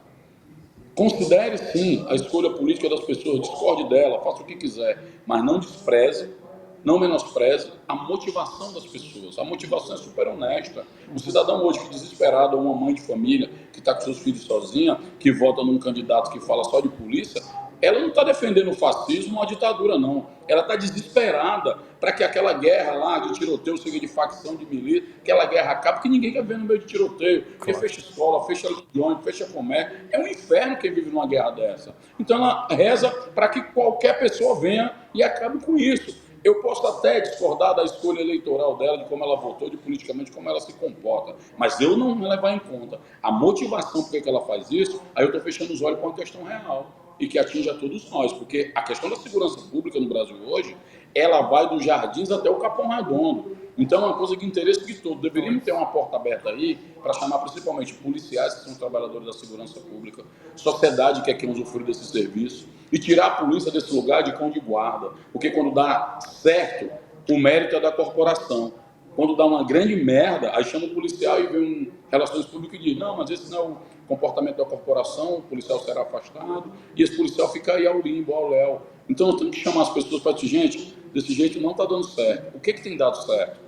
Considere, sim, a escolha política das pessoas, discorde dela, faça o que quiser, mas não despreze, não menospreze a motivação das pessoas. A motivação é super honesta. O cidadão hoje que desesperado, ou uma mãe de família que está com seus filhos sozinha, que vota num candidato que fala só de polícia, ela não está defendendo o fascismo ou a ditadura, não. Ela está desesperada para que aquela guerra lá de tiroteio, seja de facção, de milícia, aquela guerra acabe, porque ninguém quer ver no meio de tiroteio. Porque fecha escola, fecha ônibus, fecha comércio. É um inferno quem vive numa guerra dessa. Então ela reza para que qualquer pessoa venha e acabe com isso. Eu posso até discordar da escolha eleitoral dela, de como ela votou, de politicamente como ela se comporta, mas eu não vou levar em conta a motivação por que ela faz isso, aí eu estou fechando os olhos para uma questão real e que atinge a todos nós, porque a questão da segurança pública no Brasil hoje, ela vai dos Jardins até o Capão Redondo. Então é uma coisa de interesse de todos. Deveríamos ter uma porta aberta aí para chamar principalmente policiais, que são os trabalhadores da segurança pública, sociedade que é quem usufrui desse serviço, e tirar a polícia desse lugar de cão de guarda. Porque quando dá certo, o mérito é da corporação. Quando dá uma grande merda, aí chama o policial e vem um relações públicas e diz, não, mas esse não é o comportamento da corporação, o policial será afastado, e esse policial fica aí ao limbo, ao léu. Então nós temos que chamar as pessoas para dizer, gente, desse jeito não está dando certo. O que tem dado certo?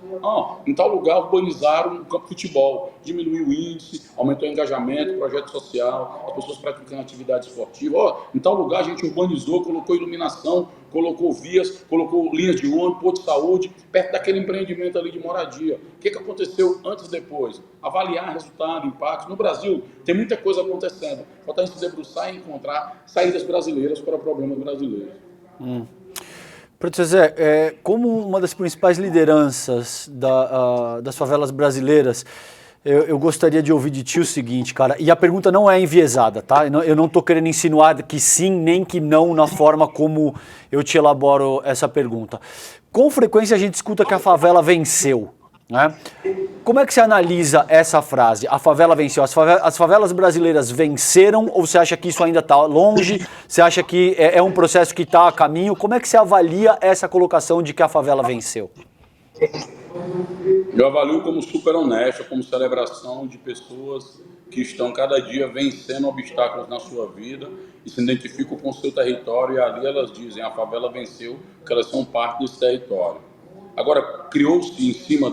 Em tal lugar urbanizaram o campo de futebol, diminuiu o índice, aumentou o engajamento, projeto social, as pessoas praticando atividade esportiva. Em tal lugar a gente urbanizou, colocou iluminação, colocou vias, colocou linhas de ônibus, posto de saúde, perto daquele empreendimento ali de moradia. O que aconteceu antes e depois? Avaliar resultado, impacto. No Brasil tem muita coisa acontecendo. Falta a gente se debruçar e encontrar saídas brasileiras para problemas brasileiros. Professor Zé, como uma das principais lideranças das favelas brasileiras, eu gostaria de ouvir de ti o seguinte, cara, e a pergunta não é enviesada, tá? Eu não estou querendo insinuar que sim, nem que não na forma como eu te elaboro essa pergunta. Com frequência a gente escuta que a favela venceu, né? Como é que você analisa essa frase? A favela venceu. As favelas brasileiras venceram ou você acha que isso ainda está longe? Você acha que é um processo que está a caminho? Como é que você avalia essa colocação de que a favela venceu? Eu avalio como super honesto, como celebração de pessoas que estão cada dia vencendo obstáculos na sua vida e se identificam com o seu território, e ali elas dizem: a favela venceu, porque elas são parte desse território. Agora, criou-se em cima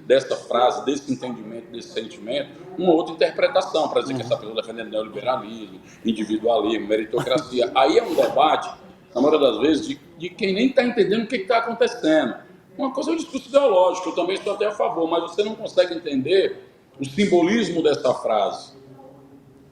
dessa frase, desse entendimento, desse sentimento, uma outra interpretação, para dizer que essa pessoa defendendo neoliberalismo, individualismo, meritocracia. Aí é um debate, na maioria das vezes, de quem nem está entendendo o que está acontecendo. Uma coisa é um discurso ideológico, eu também estou até a favor, mas você não consegue entender o simbolismo dessa frase.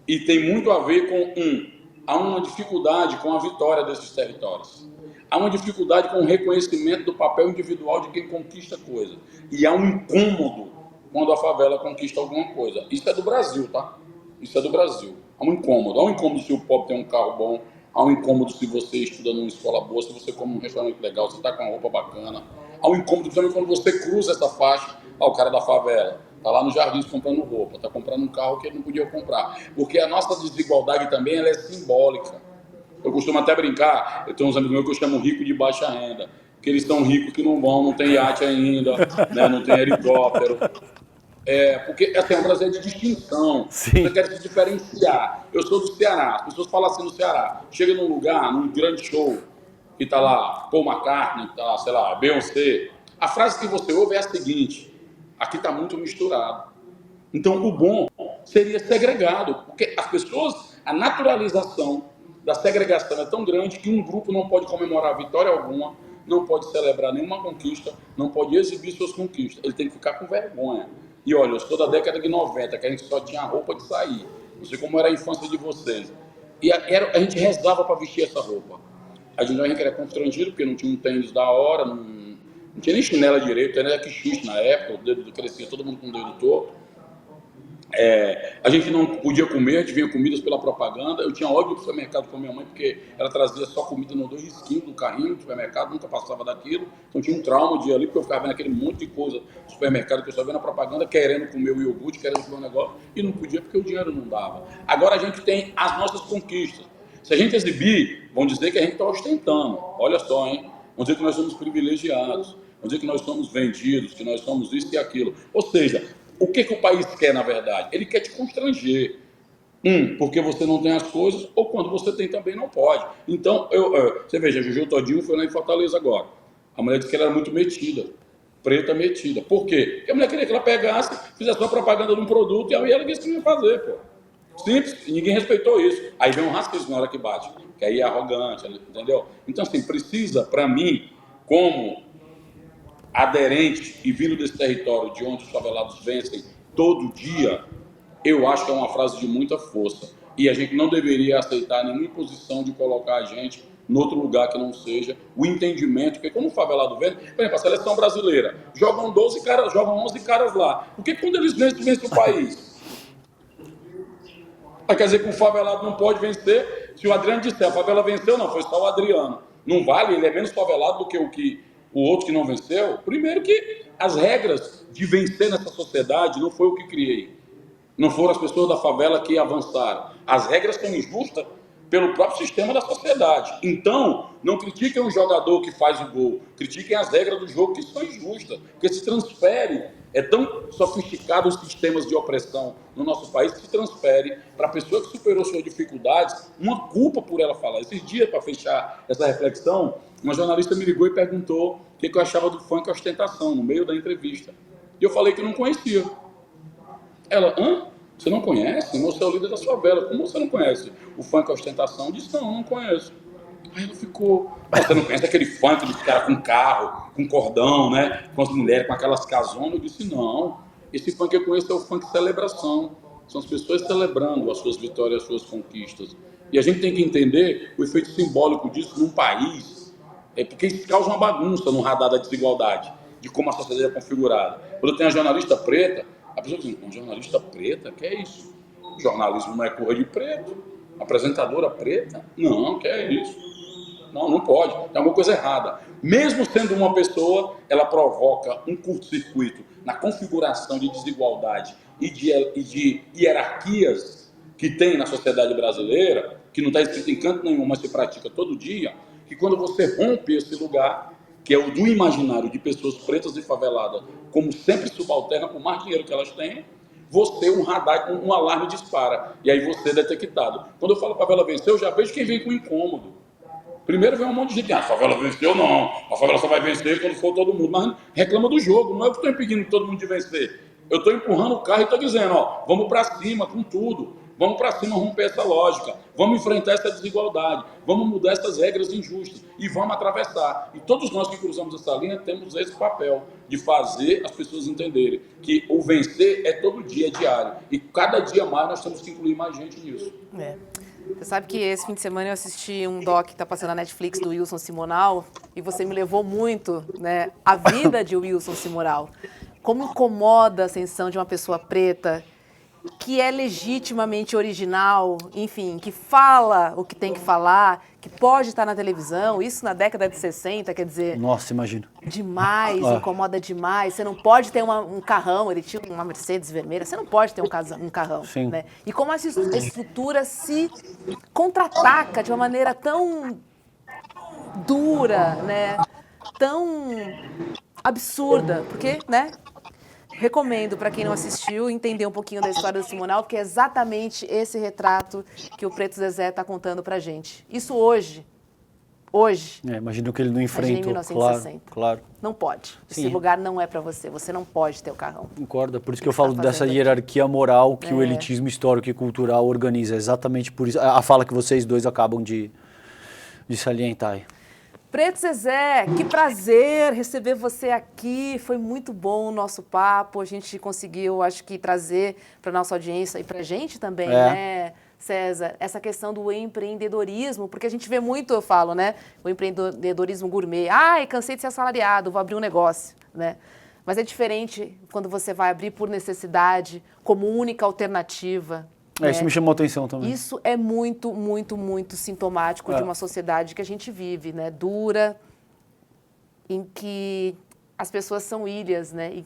E tem muito a ver com há uma dificuldade com a vitória desses territórios. Há uma dificuldade com o reconhecimento do papel individual de quem conquista coisa. E há um incômodo quando a favela conquista alguma coisa. Isso é do Brasil, tá? Isso é do Brasil. Há um incômodo. Há um incômodo se o pobre tem um carro bom. Há um incômodo se você estuda numa escola boa, se você come num restaurante legal, se está com uma roupa bacana. Há um incômodo também quando você cruza essa faixa ao cara da favela. Está lá nos jardins comprando roupa, está comprando um carro que ele não podia comprar. Porque a nossa desigualdade também ela é simbólica. Eu costumo até brincar, eu tenho uns amigos meus que eu chamo rico de baixa renda, que eles são ricos que não vão, não tem iate ainda, né, não tem helicóptero. Porque assim, é um Brasil de distinção. Sim. Você quer se diferenciar. Eu sou do Ceará, as pessoas falam assim no Ceará, chega num lugar, num grande show, que está lá Paul McCartney, está lá, sei lá, Beyoncé. A frase que você ouve é a seguinte: aqui está muito misturado. Então o bom seria segregado, porque as pessoas, a naturalização da segregação é tão grande que um grupo não pode comemorar vitória alguma, não pode celebrar nenhuma conquista, não pode exibir suas conquistas. Ele tem que ficar com vergonha. E olha, eu sou da década de 90, que a gente só tinha roupa de sair. Não sei como era a infância de vocês. E a gente rezava para vestir essa roupa. A gente era constrangido, porque não tinha um tênis da hora, não tinha nem chinela direito, era que xixi na época, o dedo crescia, todo mundo com o dedo torto. A gente não podia comer, a gente vinha comidas pela propaganda. Eu tinha ódio do supermercado com a minha mãe, porque ela trazia só comida no 2 risquinhos do carrinho do supermercado, nunca passava daquilo. Então tinha um trauma de ir ali, porque eu ficava vendo aquele monte de coisa do supermercado que eu só via na propaganda, querendo comer o iogurte, querendo comer um negócio, e não podia porque o dinheiro não dava. Agora a gente tem as nossas conquistas. Se a gente exibir, vão dizer que a gente está ostentando. Olha só, hein? Vão dizer que nós somos privilegiados, vão dizer que nós somos vendidos, que nós somos isso e aquilo. Ou seja, o que o país quer, na verdade? Ele quer te constranger. Porque você não tem as coisas, ou quando você tem também não pode. Então, você veja, a Juju Todinho foi lá em Fortaleza agora. A mulher disse que ela era muito metida, preta metida. Por quê? Porque a mulher queria que ela pegasse, fizesse uma propaganda de um produto, e aí ela disse que não ia fazer, pô. Simples, e ninguém respeitou isso. Aí vem um racismo na hora que bate, que aí é arrogante, entendeu? Então, assim, precisa, para mim, como aderente e vindo desse território de onde os favelados vencem todo dia, eu acho que é uma frase de muita força. E a gente não deveria aceitar nenhuma imposição de colocar a gente em outro lugar que não seja o entendimento, porque como o favelado vence, por exemplo, a seleção brasileira, jogam 11 caras lá. Porque quando eles vencem o país. Quer dizer que o favelado não pode vencer. Se o Adriano disser, a favela venceu, não, foi só o Adriano. Não vale, ele é menos favelado do que o outro que não venceu. Primeiro que as regras de vencer nessa sociedade não foi o que criei. Não foram as pessoas da favela que avançaram. As regras são injustas pelo próprio sistema da sociedade. Então, não critiquem o jogador que faz o gol, critiquem as regras do jogo que são injustas, porque se transfere, é tão sofisticado os sistemas de opressão no nosso país que se transfere para a pessoa que superou suas dificuldades uma culpa por ela falar. Esses dias, para fechar essa reflexão, uma jornalista me ligou e perguntou o que eu achava do funk ostentação, no meio da entrevista. E eu falei que não conhecia. Ela, você não conhece? Você é o líder da favela. Como você não conhece o funk ostentação? Eu disse, não conheço. Aí ela ficou, você não conhece aquele funk dos caras com carro, com cordão, né? Com as mulheres, com aquelas casonas? Eu disse, não. Esse funk que eu conheço é o funk celebração. São as pessoas celebrando as suas vitórias, as suas conquistas. E a gente tem que entender o efeito simbólico disso num país, porque isso causa uma bagunça no radar da desigualdade, de como a sociedade é configurada. Quando tem a jornalista preta, a pessoa diz, uma jornalista preta? Que é isso? O jornalismo não é cor de preto? Apresentadora preta? Não, que é isso? Não pode. Tem alguma coisa errada. Mesmo sendo uma pessoa, ela provoca um curto-circuito na configuração de desigualdade e de hierarquias que tem na sociedade brasileira, que não está escrito em canto nenhum, mas se pratica todo dia, que quando você rompe esse lugar, que é o do imaginário de pessoas pretas e faveladas, como sempre subalterna, por mais dinheiro que elas tenham, você, um radar, um alarme dispara, e aí você é detectado. Quando eu falo favela venceu, eu já vejo quem vem com incômodo. Primeiro vem um monte de gente, a favela venceu, não, a favela só vai vencer quando for todo mundo, mas reclama do jogo, não é eu que estou impedindo todo mundo de vencer. Eu estou empurrando o carro e estou dizendo, vamos para cima com tudo, vamos para cima romper essa lógica, vamos enfrentar essa desigualdade, vamos mudar essas regras injustas e vamos atravessar. E todos nós que cruzamos essa linha temos esse papel de fazer as pessoas entenderem que o vencer é todo dia, é diário, e cada dia mais nós temos que incluir mais gente nisso. Você sabe que esse fim de semana eu assisti um doc que está passando na Netflix do Wilson Simonal e você me levou muito, né, a vida de Wilson Simonal. Como incomoda a ascensão de uma pessoa preta que é legitimamente original, enfim, que fala o que tem que falar, que pode estar na televisão, isso na década de 60, quer dizer... Nossa, imagina. Demais, incomoda demais. Você não pode ter um carrão, ele tinha uma Mercedes vermelha, você não pode ter um carrão. Sim. Né? E como essa estrutura se contra-ataca de uma maneira tão dura, né? Tão absurda, porque, né? Recomendo para quem não assistiu entender um pouquinho da história do Simonal, porque é exatamente esse retrato que o Preto Zezé está contando para gente. Isso hoje. Imagino que ele não enfrentou. Em 1960. Claro. Não pode. Sim. Esse lugar não é para você. Você não pode ter o carrão. Concordo. Por isso que eu falo dessa hierarquia moral que o elitismo histórico e cultural organiza. Exatamente por isso. A fala que vocês dois acabam de salientar aí. Preto Zezé, que prazer receber você aqui, foi muito bom o nosso papo, a gente conseguiu, acho que, trazer para a nossa audiência e para a gente também, né, César, essa questão do empreendedorismo, porque a gente vê muito, eu falo, né, o empreendedorismo gourmet, cansei de ser assalariado, vou abrir um negócio, né, mas é diferente quando você vai abrir por necessidade, como única alternativa. Isso me chamou a atenção também. Isso é muito, muito, muito sintomático de uma sociedade que a gente vive, né? Dura, em que as pessoas são ilhas, né?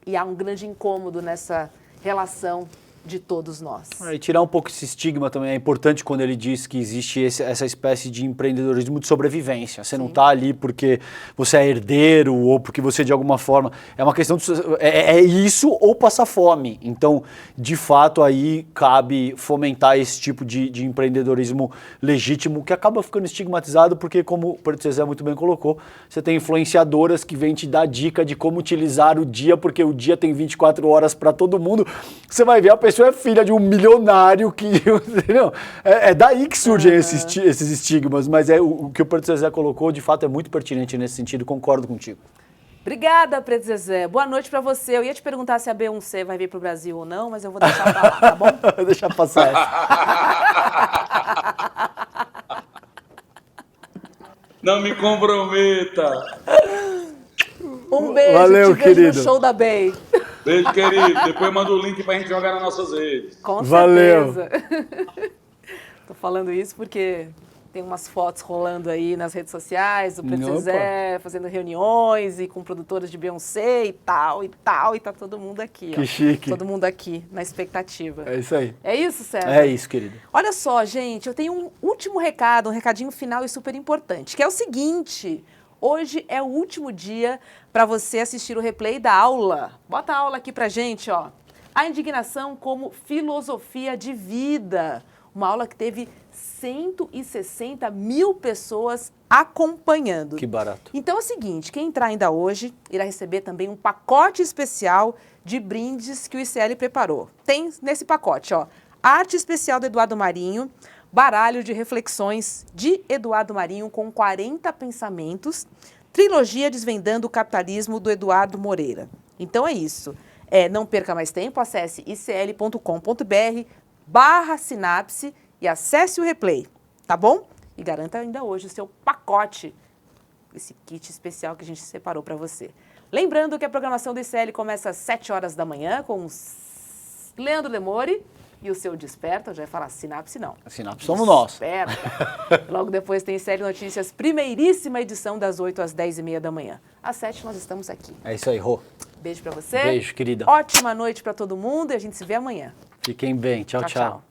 E há um grande incômodo nessa relação de todos nós. E tirar um pouco esse estigma também é importante quando ele diz que existe essa espécie de empreendedorismo de sobrevivência. Você não está ali porque você é herdeiro ou porque você de alguma forma... É uma questão de... É isso ou passar fome. Então, de fato, aí cabe fomentar esse tipo de empreendedorismo legítimo que acaba ficando estigmatizado porque, como o Preto Zezé muito bem colocou, você tem influenciadoras que vêm te dar dica de como utilizar o dia, porque o dia tem 24 horas para todo mundo. Você vai ver a pessoa é filha de um milionário que... Entendeu? É daí que surgem esses estigmas, mas o que o Preto Zezé colocou, de fato, é muito pertinente nesse sentido, concordo contigo. Obrigada, Preto Zezé. Boa noite para você. Eu ia te perguntar se a B1C vai vir para o Brasil ou não, mas eu vou deixar pra lá, tá bom? Vou deixar passar essa. Não me comprometa. Um beijo, valeu, te vejo querido. no show da Bay. Beijo, querido. Depois manda o link pra gente jogar nas nossas redes. Com Valeu. certeza. Tô falando isso porque Tem umas fotos rolando aí nas redes sociais, o Preto Zezé fazendo reuniões e com produtoras de Beyoncé e tal, e tá todo mundo aqui. Que chique. Todo mundo aqui, na expectativa. É isso aí. É isso, César? É isso, querida. Olha só, gente, eu tenho um último recado, um recadinho final e super importante, que é o seguinte: hoje é o último dia para você assistir o replay da aula. Bota a aula aqui pra gente, ó. A indignação como filosofia de vida. Uma aula que teve 160 mil pessoas acompanhando. Que barato. Então é o seguinte, quem entrar ainda hoje irá receber também um pacote especial de brindes que o ICL preparou. Tem nesse pacote, ó, arte especial do Eduardo Marinho, baralho de reflexões de Eduardo Marinho com 40 pensamentos, trilogia Desvendando o Capitalismo do Eduardo Moreira. Então é isso. Não perca mais tempo, acesse icl.com.br/sinapse e acesse o replay, tá bom? E garanta ainda hoje o seu pacote, esse kit especial que a gente separou para você. Lembrando que a programação do ICL começa às 7 horas da manhã com Leandro Lemori e o seu Desperta, eu já ia falar Sinapse não. A Sinapse somos nós. Desperta. Logo depois tem ICL Notícias, primeiríssima edição das 8 às 10h30 da manhã. Às 7 nós estamos aqui. É isso aí, Rô. Beijo pra você. Beijo, querida. Ótima noite pra todo mundo e a gente se vê amanhã. Fiquem bem. Tchau, tchau.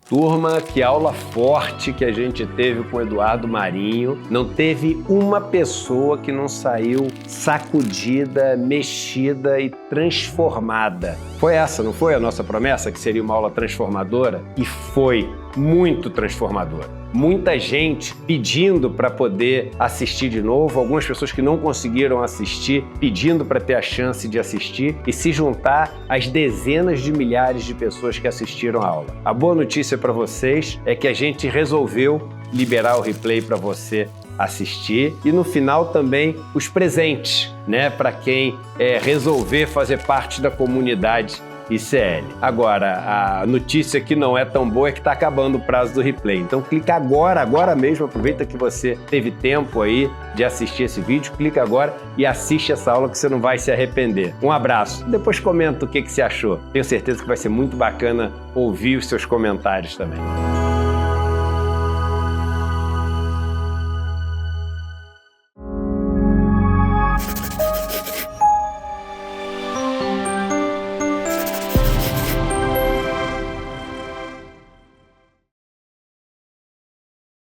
Turma, que aula forte que a gente teve com o Eduardo Marinho. Não teve uma pessoa que não saiu sacudida, mexida e transformada. Foi essa, não foi a nossa promessa, que seria uma aula transformadora? E foi muito transformadora. Muita gente pedindo para poder assistir de novo, algumas pessoas que não conseguiram assistir, pedindo para ter a chance de assistir e se juntar às dezenas de milhares de pessoas que assistiram a aula. A boa notícia para vocês é que a gente resolveu liberar o replay para você assistir e no final também os presentes, né, para quem resolver fazer parte da comunidade ICL. Agora, a notícia que não é tão boa é que está acabando o prazo do replay. Então clica agora mesmo, aproveita que você teve tempo aí de assistir esse vídeo, clica agora e assiste essa aula que você não vai se arrepender. Um abraço. Depois comenta o que você achou. Tenho certeza que vai ser muito bacana ouvir os seus comentários também.